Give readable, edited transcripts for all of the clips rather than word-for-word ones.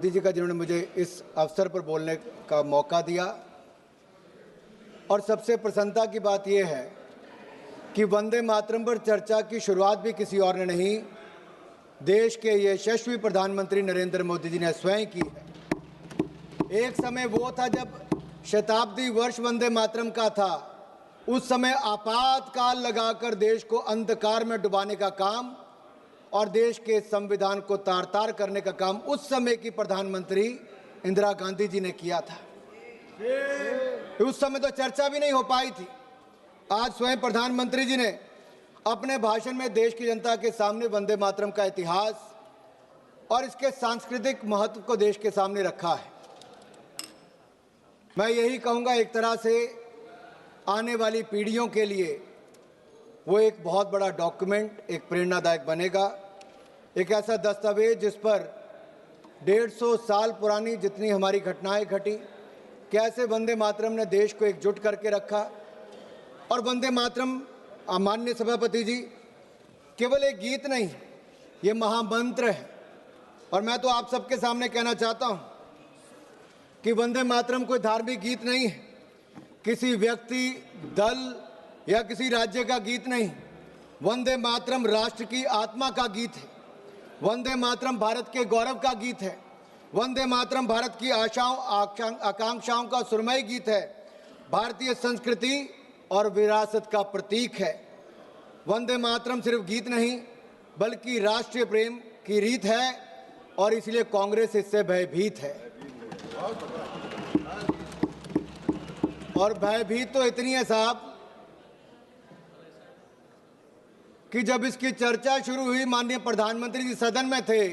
मोदी जी का जिन्होंने मुझे इस अवसर पर बोलने का मौका दिया। और सबसे प्रसन्नता की बात यह है कि वंदे मातरम पर चर्चा की शुरुआत भी किसी और ने नहीं, देश के यशस्वी प्रधानमंत्री नरेंद्र मोदी जी ने स्वयं की है। एक समय वो था जब शताब्दी वर्ष वंदे मातरम का था, उस समय आपातकाल लगाकर देश को अंधकार में डुबाने का काम और देश के संविधान को तार तार करने का काम उस समय की प्रधानमंत्री इंदिरा गांधी जी ने किया था। उस समय तो चर्चा भी नहीं हो पाई थी। आज स्वयं प्रधानमंत्री जी ने अपने भाषण में देश की जनता के सामने वंदे मातरम का इतिहास और इसके सांस्कृतिक महत्व को देश के सामने रखा है। मैं यही कहूंगा, एक तरह से आने वाली पीढ़ियों के लिए वो एक बहुत बड़ा डॉक्यूमेंट, एक प्रेरणादायक बनेगा, एक ऐसा दस्तावेज जिस पर 150 साल पुरानी जितनी हमारी घटनाएं घटी, कैसे वंदे मातरम ने देश को एकजुट करके रखा। और वंदे मातरम, माननीय सभापति जी, केवल एक गीत नहीं, ये महामंत्र है। और मैं तो आप सबके सामने कहना चाहता हूं कि वंदे मातरम कोई धार्मिक गीत नहीं है, किसी व्यक्ति, दल या किसी राज्य का गीत नहीं। वंदे मातरम राष्ट्र की आत्मा का गीत है। वंदे मातरम भारत के गौरव का गीत है। वंदे मातरम भारत की आशाओं आकांक्षाओं का सुरमई गीत है। भारतीय संस्कृति और विरासत का प्रतीक है। वंदे मातरम सिर्फ गीत नहीं बल्कि राष्ट्रीय प्रेम की रीत है, और इसलिए कांग्रेस इससे भयभीत है। और भयभीत तो इतनी है साहब कि जब इसकी चर्चा शुरू हुई, माननीय प्रधानमंत्री जी सदन में थे,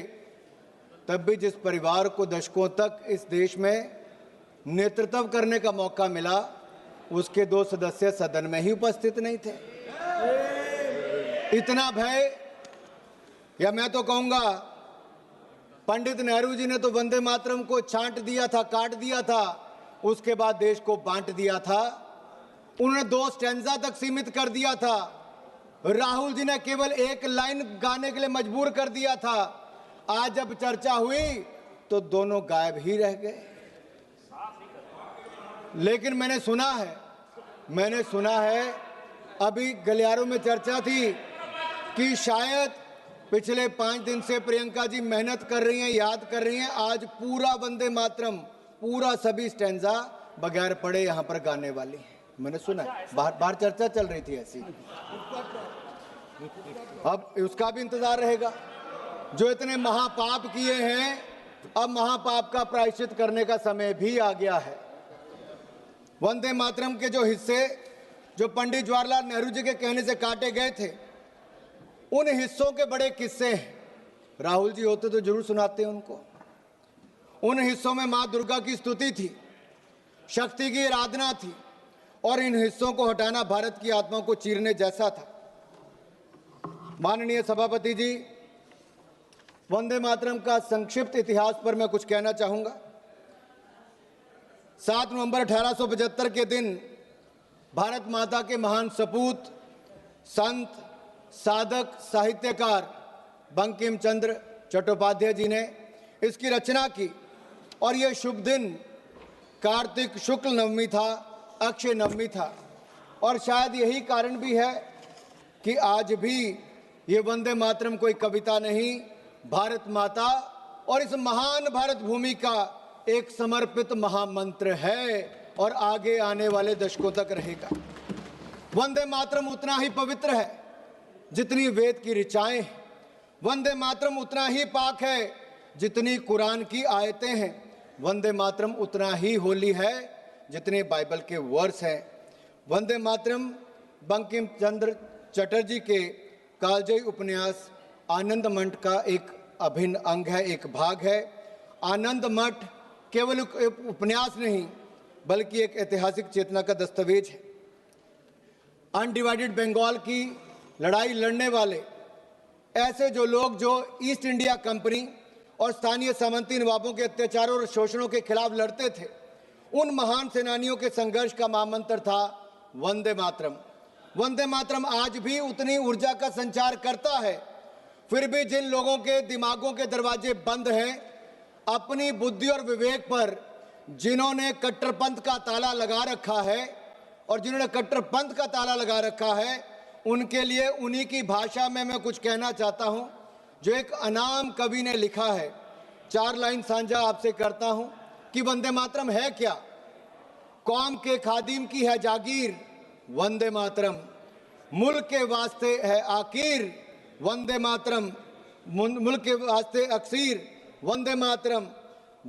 तब भी जिस परिवार को दशकों तक इस देश में नेतृत्व करने का मौका मिला, उसके 2 सदस्य सदन में ही उपस्थित नहीं थे। इतना भय, या मैं तो कहूंगा पंडित नेहरू जी ने तो वंदे मातरम को छांट दिया था, काट दिया था, उसके बाद देश को बांट दिया था। उन्होंने 2 स्टैंजा तक सीमित कर दिया था। राहुल जी ने केवल 1 लाइन गाने के लिए मजबूर कर दिया था। आज जब चर्चा हुई तो दोनों गायब ही रह गए। लेकिन मैंने सुना है अभी गलियारों में चर्चा थी कि शायद पिछले 5 दिन से प्रियंका जी मेहनत कर रही हैं, याद कर रही हैं, आज पूरा वंदे मातरम, पूरा सभी स्टैंजा बगैर पढ़े यहां पर गाने वाली है। मैंने सुना, बाहर चर्चा चल रही थी ऐसी। अब उसका भी इंतजार रहेगा। जो इतने महापाप किए हैं, अब महापाप का प्रायश्चित करने का समय भी आ गया है। वंदे मातरम के जो हिस्से जो पंडित जवाहरलाल नेहरू जी के कहने से काटे गए थे, उन हिस्सों के बड़े किस्से हैं। राहुल जी होते तो जरूर सुनाते हैं उनको। उन हिस्सों में मां दुर्गा की स्तुति थी, शक्ति की आराधना थी, और इन हिस्सों को हटाना भारत की आत्मा को चीरने जैसा था। माननीय सभापति जी, वंदे मातरम का संक्षिप्त इतिहास पर मैं कुछ कहना चाहूंगा। 7 नवंबर 1875 के दिन भारत माता के महान सपूत, संत, साधक, साहित्यकार बंकिम चंद्र चट्टोपाध्याय जी ने इसकी रचना की। और यह शुभ दिन कार्तिक शुक्ल नवमी था, अक्षय नवमी था। और शायद यही कारण भी है कि आज भी ये वंदे मातरम कोई कविता नहीं, भारत माता और इस महान भारत भूमि का एक समर्पित महामंत्र है, और आगे आने वाले दशकों तक रहेगा। वंदे मातरम उतना ही पवित्र है जितनी वेद की ऋचाएं हैं। वंदे मातरम उतना ही पाक है जितनी कुरान की आयतें हैं। वंदे मातरम उतना ही होली है जितने बाइबल के वर्स हैं। वंदे मातरम बंकिम चंद्र चटर्जी के कालजयी उपन्यास आनंद मठ का एक अभिन्न अंग है, एक भाग है। आनंद मठ केवल एक उपन्यास नहीं बल्कि एक ऐतिहासिक चेतना का दस्तावेज है। अनडिवाइडेड बंगाल की लड़ाई लड़ने वाले ऐसे जो लोग जो ईस्ट इंडिया कंपनी और स्थानीय सामंती नवाबों के अत्याचारों और शोषणों के खिलाफ लड़ते थे, उन महान सेनानियों के संघर्ष का महामंत्र था वंदे मातरम। वंदे मातरम आज भी उतनी ऊर्जा का संचार करता है। फिर भी जिन लोगों के दिमागों के दरवाजे बंद हैं, अपनी बुद्धि और विवेक पर जिन्होंने कट्टरपंथ का ताला लगा रखा है और जिन्होंने कट्टरपंथ का ताला लगा रखा है, उनके लिए उन्हीं की भाषा में मैं कुछ कहना चाहता हूं, जो एक अनाम कवि ने लिखा है। 4 लाइन साझा आपसे करता हूं कि वंदे मातरम है क्या। कौम के खादिम की है जागीर, वंदे मातरम। मुल्क के वास्ते है आकीर, वंदे मातरम। मुल्क के वास्ते अक्सीर, वंदे मातरम।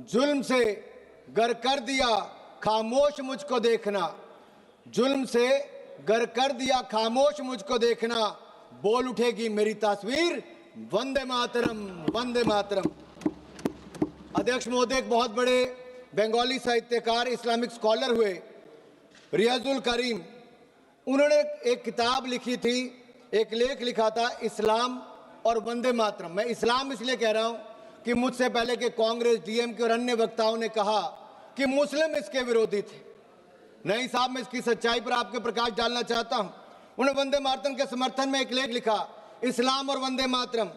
जुल्म से गर कर दिया खामोश मुझको देखना, जुल्म से गर कर दिया खामोश मुझको देखना, बोल उठेगी मेरी तस्वीर, वंदे मातरम, वंदे मातरम। अध्यक्ष महोदय, एक बहुत बड़े बंगाली साहित्यकार, इस्लामिक स्कॉलर हुए रियाजुल करीम, उन्होंने एक किताब लिखी थी, एक लेख लिखा था, इस्लाम और वंदे मातरम। मैं इस्लाम इसलिए कह रहा हूं कि मुझसे पहले के कांग्रेस, डीएमके और अन्य वक्ताओं ने कहा कि मुस्लिम इसके विरोधी थे। नहीं साहब, मैं इसकी सच्चाई पर आपके प्रकाश डालना चाहता हूं। उन्होंने वंदे मातरम के समर्थन में एक लेख लिखा, इस्लाम और वंदे मातरम।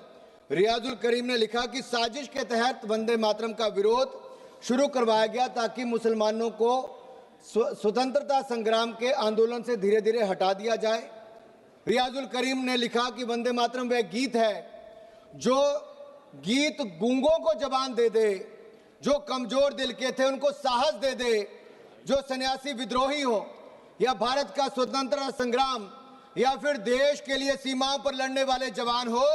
रियाजुल करीम ने लिखा कि साजिश के तहत वंदे मातरम का विरोध शुरू करवाया गया ताकि मुसलमानों को स्वतंत्रता संग्राम के आंदोलन से धीरे धीरे हटा दिया जाए। रियाजुल करीम ने लिखा कि वंदे मातरम वह गीत है जो गीत गूंगों को जबान दे दे, जो कमजोर दिल के थे उनको साहस दे दे, जो सन्यासी विद्रोही हो या भारत का स्वतंत्रता संग्राम या फिर देश के लिए सीमाओं पर लड़ने वाले जवान हो,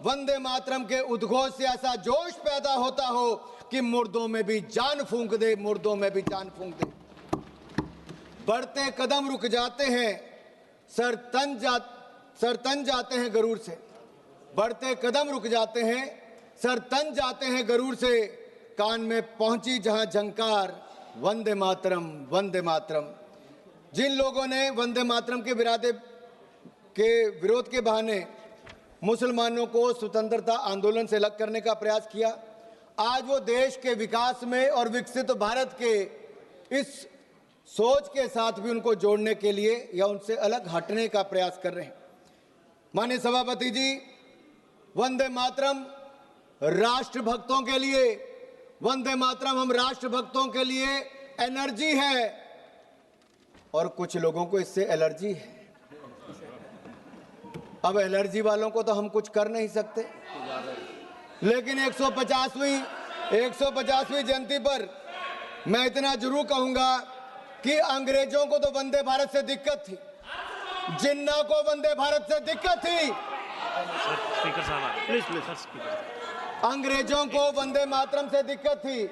वंदे मातरम के उद्घोष से ऐसा जोश पैदा होता हो कि मुर्दों में भी जान फूंक दे, मुर्दों में भी जान फूंक दे। बढ़ते कदम रुक जाते हैं, सर तन जाते हैं गरूर से। बढ़ते कदम रुक जाते हैं, सर तन जाते हैं गरूर से, कान में पहुंची जहां झंकार, वंदे मातरम, वंदे मातरम। जिन लोगों ने वंदे मातरम के विरोध के बहाने मुसलमानों को स्वतंत्रता आंदोलन से अलग करने का प्रयास किया, आज वो देश के विकास में और विकसित भारत के इस सोच के साथ भी उनको जोड़ने के लिए या उनसे अलग हटने का प्रयास कर रहे हैं। माननीय सभापति जी, वंदे मातरम राष्ट्रभक्तों के लिए, वंदे मातरम हम राष्ट्रभक्तों के लिए एनर्जी है और कुछ लोगों को इससे एलर्जी है। अब एलर्जी वालों को तो हम कुछ कर नहीं सकते, लेकिन 150वीं जयंती पर मैं इतना जरूर कहूंगा कि अंग्रेजों को तो वंदे भारत से दिक्कत थी, जिन्ना को वंदे भारत से दिक्कत थी। स्पीकर साहब प्लीज अंग्रेजों को वंदे मातरम से दिक्कत थी,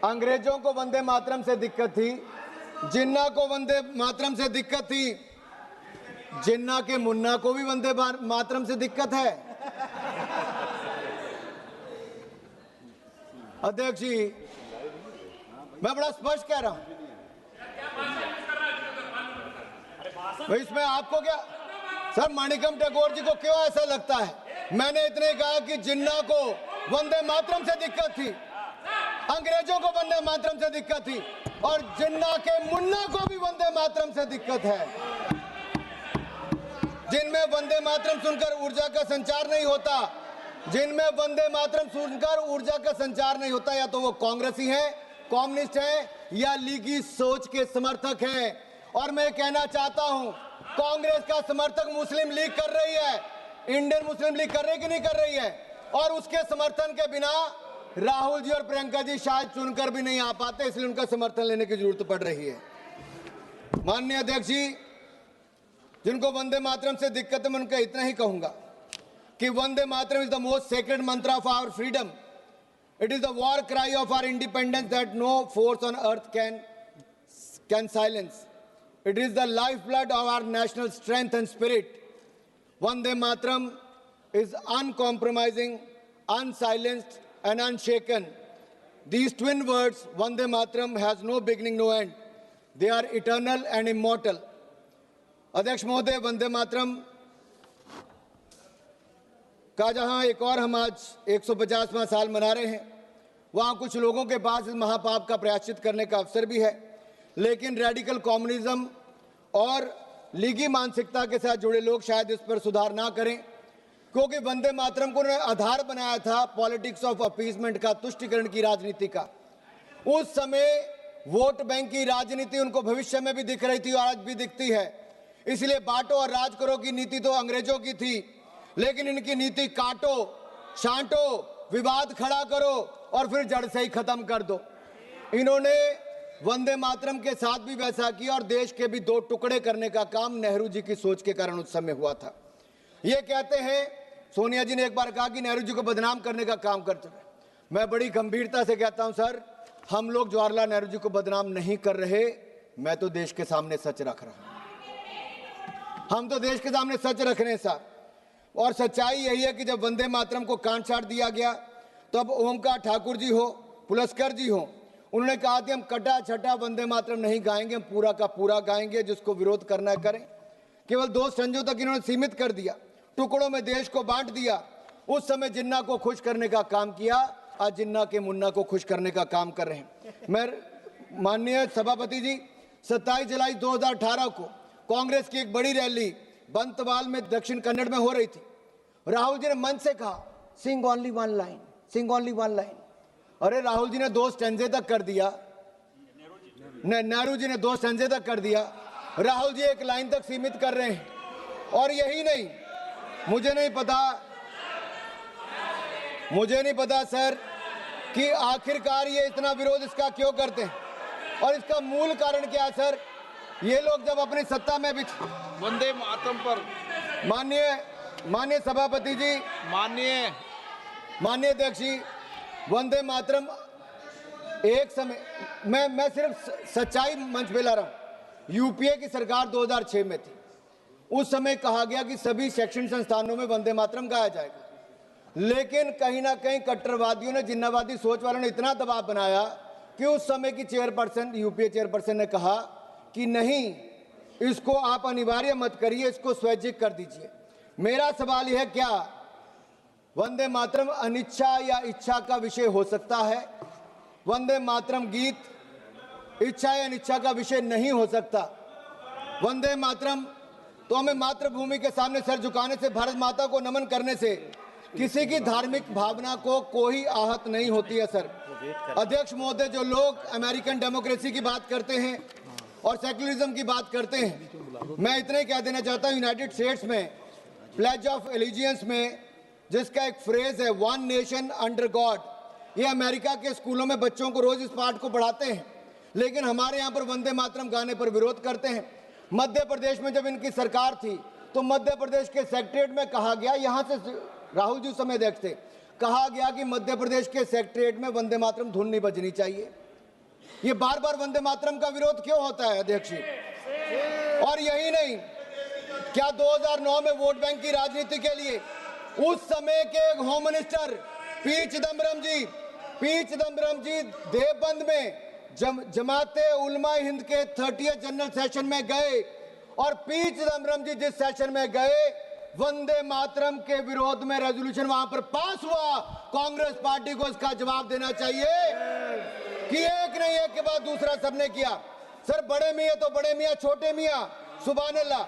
अंग्रेजों को वंदे मातरम से दिक्कत थी, जिन्ना को वंदे मातरम से दिक्कत थी, जिन्ना के मुन्ना को भी वंदे मातरम से दिक्कत है। अध्यक्ष जी, मैं बड़ा स्पष्ट कह रहा हूं, इसमें आपको क्या सर, माणिकम टैगोर जी को क्यों ऐसा लगता है? मैंने इतने कहा कि जिन्ना को वंदे मातरम से दिक्कत थी, अंग्रेजों को वंदे मातरम से दिक्कत थी और जिन्ना के मुन्ना को भी वंदे मातरम से दिक्कत है। जिनमें वंदे मातरम सुनकर ऊर्जा का संचार नहीं होता, जिनमें वंदे मातरम सुनकर ऊर्जा का संचार नहीं होता, या तो वो कांग्रेसी हैं, कम्युनिस्ट हैं या लीगी सोच के समर्थक हैं। और मैं कहना चाहता हूं, कांग्रेस का समर्थक मुस्लिम लीग कर रही है, इंडियन मुस्लिम लीग कर रही कि नहीं कर रही है, और उसके समर्थन के बिना राहुल जी और प्रियंका जी शायद चुनकर भी नहीं आ पाते, इसलिए उनका समर्थन लेने की जरूरत पड़ रही है। माननीय अध्यक्ष जी, जिनको वंदे मातरम से दिक्कत है, मैं उनका इतना ही कहूंगा कि Vande Mataram is the most sacred mantra of our freedom. It is the war cry of our independence that no force on earth can silence. It is the lifeblood of our national strength and spirit. Vande Mataram is uncompromising, unsilenced, and unshaken. These twin words, Vande Mataram, has no beginning, no end. They are eternal and immortal. अध्यक्ष महोदय, वंदे मातरम का जहां एक और हम आज 150वां साल मना रहे हैं, वहां कुछ लोगों के पास इस महापाप का प्रायश्चित करने का अवसर भी है, लेकिन रेडिकल कम्युनिज्म और लीगी मानसिकता के साथ जुड़े लोग शायद इस पर सुधार ना करें। क्योंकि वंदे मातरम को उन्होंने आधार बनाया था पॉलिटिक्स ऑफ अपीसमेंट का, तुष्टिकरण की राजनीति का। उस समय वोट बैंक की राजनीति उनको भविष्य में भी दिख रही थी और आज भी दिखती है। इसलिए बांटो और राज करो की नीति तो अंग्रेजों की थी, लेकिन इनकी नीति काटो, छांटो, विवाद खड़ा करो और फिर जड़ से ही खत्म कर दो। इन्होंने वंदे मातरम के साथ भी वैसा किया और देश के भी दो टुकड़े करने का काम नेहरू जी की सोच के कारण उस समय हुआ था। ये कहते हैं, सोनिया जी ने एक बार कहा कि नेहरू जी को बदनाम करने का काम करते हैं। मैं बड़ी गंभीरता से कहता हूं सर, हम लोग जवाहरलाल नेहरू जी को बदनाम नहीं कर रहे, मैं तो देश के सामने सच रख रहा हूं। हम तो देश के सामने सच रख रहे हैं साहब। और सच्चाई यही है कि जब वंदे मातरम को काट छाट दिया गया तो अब ओमकार ठाकुर जी हो, पुलस्कर जी हो, उन्होंने कहा कि हम कटा छटा वंदे मातरम नहीं गाएंगे, हम पूरा का पूरा गाएंगे, जिसको विरोध करना है करें। केवल 2 संजों तक इन्होंने सीमित कर दिया, टुकड़ों में देश को बांट दिया। उस समय जिन्ना को खुश करने का काम किया, आज जिन्ना के मुन्ना को खुश करने का काम कर रहे हैं। मैं माननीय सभापति जी, 27 जुलाई 2018 को कांग्रेस की एक बड़ी रैली बंतवाल में दक्षिण कन्नड़ में हो रही थी। राहुल जी ने मंच से कहा, सिंग ओनली वन लाइन, सिंग ओनली वन लाइन। अरे राहुल जी ने 2 स्टैंजे तक कर दिया, नेहरू जी ने 2 स्टैंजे तक कर दिया, राहुल जी 1 लाइन तक सीमित कर रहे हैं। और यही नहीं, मुझे नहीं पता सर कि आखिरकार ये इतना विरोध इसका क्यों करते हैं और इसका मूल कारण क्या है सर। ये लोग जब अपनी सत्ता में भी वंदे मातरम पर माननीय सभापति जी, माननीय अध्यक्ष जी, वंदे मातरम एक समय मैं सिर्फ सच्चाई मंच पे ला रहा हूं। यूपीए की सरकार 2006 में थी। उस समय कहा गया कि सभी शैक्षणिक संस्थानों में वंदे मातरम गाया जाएगा, लेकिन कहीं ना कहीं कट्टरवादियों ने, जिन्नावादी सोच वालों ने इतना दबाव बनाया कि उस समय की चेयरपर्सन, यूपीए चेयरपर्सन ने कहा कि नहीं, इसको आप अनिवार्य मत करिए, इसको स्वैच्छिक कर दीजिए। मेरा सवाल यह है, क्या वंदे मातरम अनिच्छा या इच्छा का विषय हो सकता है? वंदे मातरम गीत इच्छा या अनिच्छा का विषय नहीं हो सकता। वंदे मातरम तो हमें मातृभूमि के सामने सर झुकाने से, भारत माता को नमन करने से किसी की धार्मिक भावना को कोई आहत नहीं होती है सर। अध्यक्ष महोदय, जो लोग अमेरिकन डेमोक्रेसी की बात करते हैं और सेक्युलरिज्म की बात करते हैं, मैं इतना ही कह देना चाहता हूं, यूनाइटेड स्टेट्स में प्लेज ऑफ एलिजियंस में जिसका एक फ्रेज है, वन नेशन अंडर गॉड, ये अमेरिका के स्कूलों में बच्चों को रोज इस पाठ को पढ़ाते हैं, लेकिन हमारे यहाँ पर वंदे मातरम गाने पर विरोध करते हैं। मध्य प्रदेश में जब इनकी सरकार थी तो मध्य प्रदेश के सेक्रेटरीट में कहा गया, यहाँ से राहुल जी समय देखते, कहा गया कि मध्य प्रदेश के सेक्रेटरीट में वंदे मातरम धुन नहीं बजनी चाहिए। ये बार बार वंदे मातरम का विरोध क्यों होता है अध्यक्ष जी? और यही नहीं, क्या 2009 में वोट बैंक की राजनीति के लिए उस समय के होम मिनिस्टर पी चिदम्बरम जी देवबंद में जमाते उलमा हिंद के 30th जनरल सेशन में गए और पी चिदम्बरम जी जिस सेशन में गए, वंदे मातरम के विरोध में रेजोल्यूशन वहां पर पास हुआ। कांग्रेस पार्टी को इसका जवाब देना चाहिए कि एक नहीं, एक के बाद दूसरा सबने किया। सर बड़े मियां तो बड़े मियां, छोटे मियां, सुभान अल्लाह।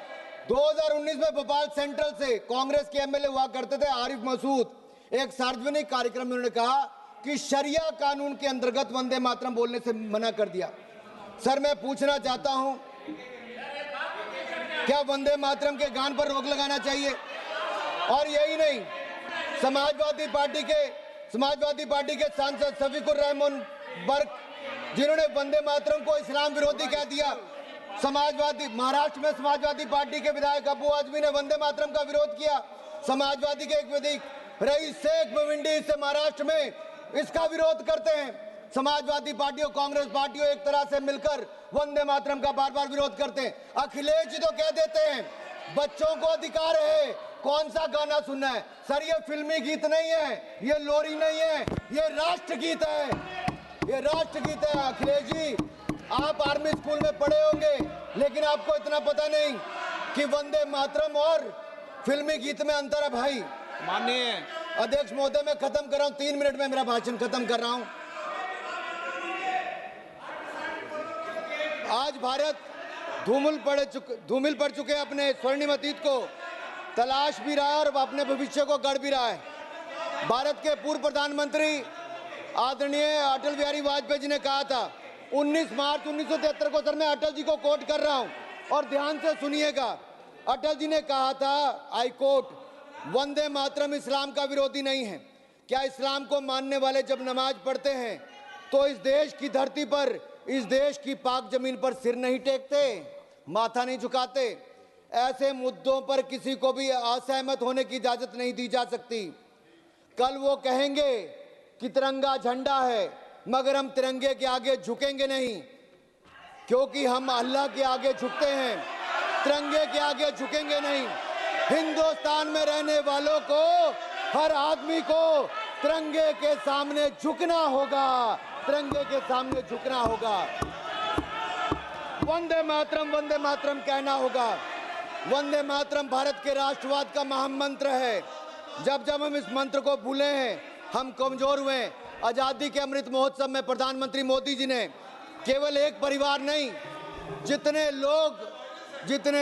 2019 में भोपाल सेंट्रल से कांग्रेस के एमएलए हुआ करते थे आरिफ मसूद, एक सार्वजनिक कार्यक्रम में उन्होंने कहा कि शरिया कानून के अंतर्गत वंदे मातरम बोलने से मना कर दिया। सर मैं पूछना चाहता हूं, क्या वंदे मातरम के गान पर रोक लगाना चाहिए? और यही नहीं, समाजवादी पार्टी के सांसद शफीकुर रहमान बर्क, जिन्होंने वंदे मातरम को इस्लाम विरोधी कह दिया, महाराष्ट्र में समाजवादी पार्टी के विधायक अबू आजमी ने वंदे मातरम का विरोध किया। समाजवादी के एक विधायक रईस शेख भिवंडी से महाराष्ट्र में इसका विरोध करते हैं। समाजवादी पार्टियों, कांग्रेस पार्टियों एक तरह से मिलकर वंदे मातरम का बार बार विरोध करते हैं। अखिलेश जी तो कह देते हैं बच्चों को अधिकार है कौन सा गाना सुनना है। सर ये फिल्मी गीत नहीं है, ये लोरी नहीं है, ये राष्ट्रगीत है, ये राष्ट्रगीत है। अखिलेश जी, आप आर्मी स्कूल में पढ़े होंगे, लेकिन आपको इतना पता नहीं कि वंदे मातरम और फिल्मी गीत में अंतर है भाई। माननीय अध्यक्ष महोदय, मैं खत्म कर रहा हूं, 3 मिनट में मेरा भाषण खत्म कर रहा हूं। आज भारत धूमिल पड़ चुके अपने स्वर्णिम अतीत को तलाश भी रहा है और अपने भविष्य को गढ़ भी रहा है। भारत के पूर्व प्रधानमंत्री आदरणीय अटल बिहारी वाजपेयी जी ने कहा था 19 मार्च 1973 को, सर मैं अटल जी को कोट कर रहा हूं और ध्यान से सुनिएगा। अटल जी ने कहा था, आई कोट, वंदे मातरम इस्लाम का विरोधी नहीं है। क्या इस्लाम को मानने वाले जब नमाज पढ़ते हैं तो इस देश की धरती पर, इस देश की पाक जमीन पर सिर नहीं टेकते, माथा नहीं झुकाते? ऐसे मुद्दों पर किसी को भी असहमत होने की इजाजत नहीं दी जा सकती। कल वो कहेंगे कि तिरंगा झंडा है, मगर हम तिरंगे के आगे झुकेंगे नहीं, क्योंकि हम अल्लाह के आगे झुकते हैं, तिरंगे के आगे झुकेंगे नहीं। हिंदुस्तान में रहने वालों को, हर आदमी को तिरंगे के सामने झुकना होगा, तिरंगे के सामने झुकना होगा। वंदे मातरम कहना होगा। वंदे मातरम भारत के राष्ट्रवाद का महामंत्र है। जब जब हम इस मंत्र को भूले हैं, हम कमजोर हुए। आजादी के अमृत महोत्सव में प्रधानमंत्री मोदी जी ने केवल एक परिवार नहीं, जितने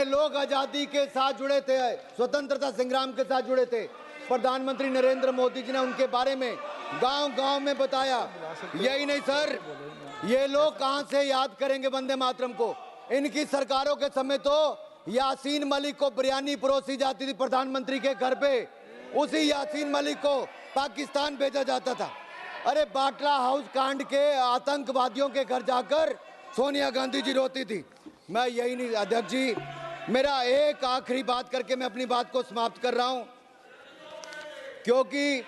लोग आजादी के साथ जुड़े थे, स्वतंत्रता संग्राम के साथ जुड़े थे, प्रधानमंत्री नरेंद्र मोदी जी ने उनके बारे में गांव-गांव में बताया। यही नहीं सर, ये लोग कहां से याद करेंगे वंदे मातरम को? इनकी सरकारों के समय तो यासीन मलिक को बिरयानी परोसी जाती थी प्रधानमंत्री के घर पे, उसी यासीन मलिक को पाकिस्तान भेजा जाता था। अरे बाटला हाउस कांड के आतंकवादियों के घर जाकर सोनिया गांधी जी रोती थी। मैं यही नहीं, अध्यक्ष जी, मेरा एक आखिरी बात करके मैं अपनी बात को समाप्त कर रहा हूं, क्योंकि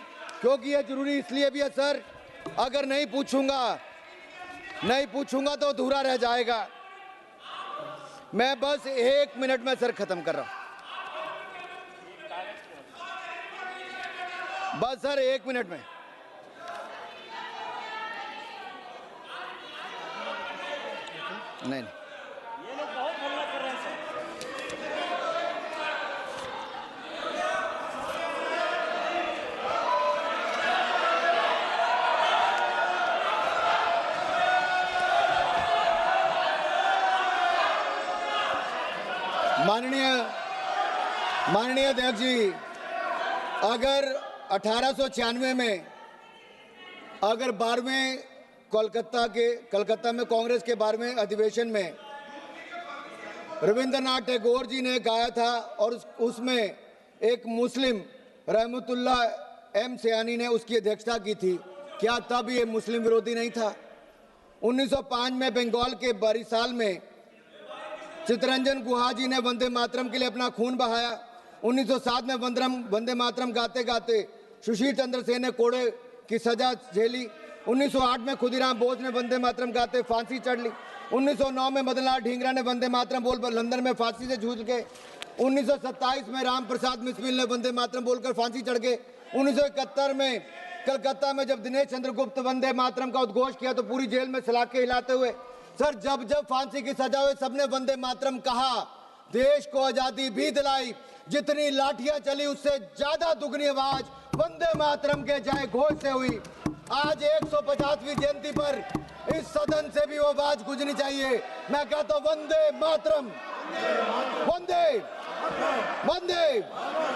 ये जरूरी इसलिए भी है सर, अगर नहीं पूछूंगा तो अधूरा रह जाएगा। मैं बस 1 मिनट में सर खत्म कर रहा हूं, बस सर 1 मिनट में। नहीं ये लोग बहुत हमला कर रहे हैं सर। माननीय अध्यक्ष जी, अगर 1896 में अगर 12वें कलकत्ता में कांग्रेस के 12वें अधिवेशन में रविंद्रनाथ टैगोर जी ने गाया था और उसमें एक मुस्लिम रहमतुल्लाह एम सयानी ने उसकी अध्यक्षता की थी, क्या तब ये मुस्लिम विरोधी नहीं था? 1905 में बंगाल के बारिसाल में चित्तरंजन गुहा जी ने वंदे मातरम के लिए अपना खून बहाया। 1907 में वंदे मातरम गाते गाते सुशील चंद्र सेन ने कोड़े की सजा झेली। 1908 में खुदीराम बोस ने वंदे मातरम गाते फांसी चढ़ ली। 1909 में मदनलाल ढींगरा ने वंदे मातरम बोल लंदन में फांसी से जूझ गए। 1927 में राम प्रसाद मिस्मिल ने वंदे मातरम बोलकर फांसी चढ़ गए। 1971 में कलकत्ता में जब दिनेश चंद्र गुप्त वंदे मातरम का उद्घोष किया तो पूरी जेल में सलाखे हिलाते हुए सर जब फांसी की सजा हुई सबने वंदे मातरम कहा। देश को आजादी भी दिलाई, जितनी लाठियां चली उससे ज्यादा दुगनी आवाज वंदे मातरम के जय घोष से हुई। आज 150वीं जयंती पर इस सदन से भी वो आवाज गूंजनी चाहिए। मैं कहता हूं वंदे मातरम, वंदे वंदे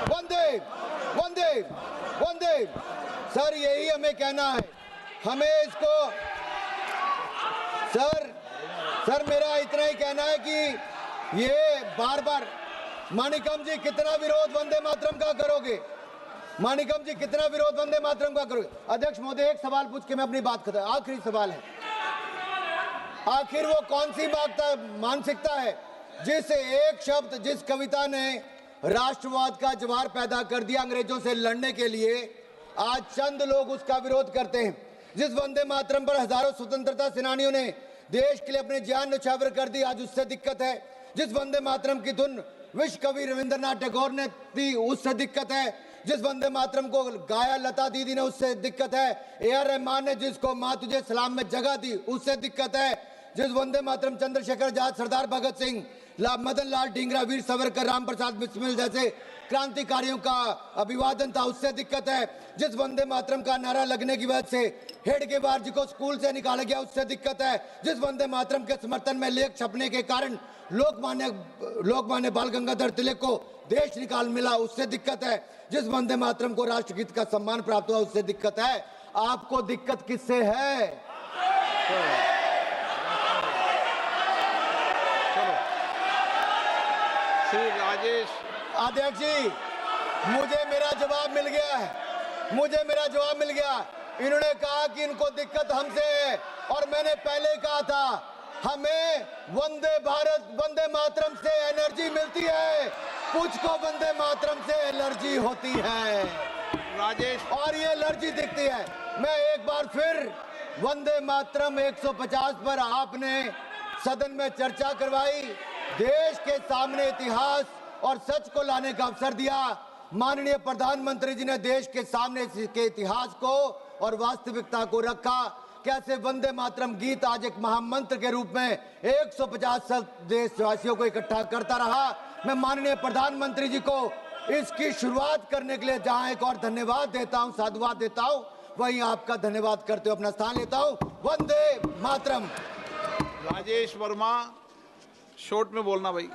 वंदे वंदे वंदे। सर यही हमें कहना है, हमें इसको सर मेरा इतना ही कहना है कि ये बार बार मानिकम जी कितना विरोध वंदे मातरम का करोगे? मानिकम जी कितना विरोध वंदे मातरम का करोगे? अध्यक्ष महोदय एक सवाल पूछ के मैं अपनी बात खत्म, आखिरी सवाल है, आखिर वो कौन सी मानसिकता है जिस एक शब्द, जिस कविता ने राष्ट्रवाद का ज्वार पैदा कर दिया अंग्रेजों से लड़ने के लिए, आज चंद लोग उसका विरोध करते हैं। जिस वंदे मातरम पर हजारों स्वतंत्रता सेनानियों ने देश के लिए अपने जान न्यौछावर कर दी, आज उससे दिक्कत है। जिस वंदे मातरम की धुन विश्व कवि रविंद्रनाथ टैगोर ने दी, उससे दिक्कत है। जिस वंदे मातरम को गाया लता दीदी ने, उससे दिक्कत है। ए.आर. रहमान ने जिसको माँ तुझे सलाम में जगह दी, उससे दिक्कत है। जिस वंदे मातरम चंद्रशेखर आजाद, सरदार भगत सिंह, मदन लाल ढींगरा, वीर सावरकर, राम प्रसाद बिस्मिल जैसे क्रांतिकारियों का अभिवादन था, उससे दिक्कत है। जिस वंदे मातरम का नारा लगने की वजह से हेडगेवार जी को स्कूल से निकाला गया, उससे दिक्कत है। जिस वंदे मातरम के समर्थन में लेख छपने के कारण लोकमान्य बाल गंगाधर तिलक को देश निकाल मिला, उससे दिक्कत है। जिस वंदे मातरम को राष्ट्रगीत का सम्मान प्राप्त हुआ, उससे दिक्कत है। आपको दिक्कत किससे है? श्री राजेश, अध्यक्ष जी, मुझे मेरा जवाब मिल गया है, मुझे मेरा जवाब मिल गया। इन्होंने कहा कि इनको दिक्कत हमसे है, और मैंने पहले कहा था हमें वंदे मातरम से एनर्जी मिलती है, कुछ को वंदे मातरम से एलर्जी होती है राजेश, और ये एलर्जी दिखती है। मैं एक बार फिर वंदे मातरम 150 पर आपने सदन में चर्चा करवाई, देश के सामने इतिहास और सच को लाने का अवसर दिया। माननीय प्रधानमंत्री जी ने देश के सामने इसके इतिहास को और वास्तविकता को रखा। कैसे वंदे मातरम गीत आज एक महामंत्र के रूप में 150 देशवासियों को इकट्ठा करता रहा। मैं माननीय प्रधानमंत्री जी को इसकी शुरुआत करने के लिए जहां एक और धन्यवाद देता हूं, साधुवाद देता हूं, वहीं आपका धन्यवाद करते हुए अपना स्थान लेता हूं। वंदे मातरम। राजेश वर्मा, शॉर्ट में बोलना भाई।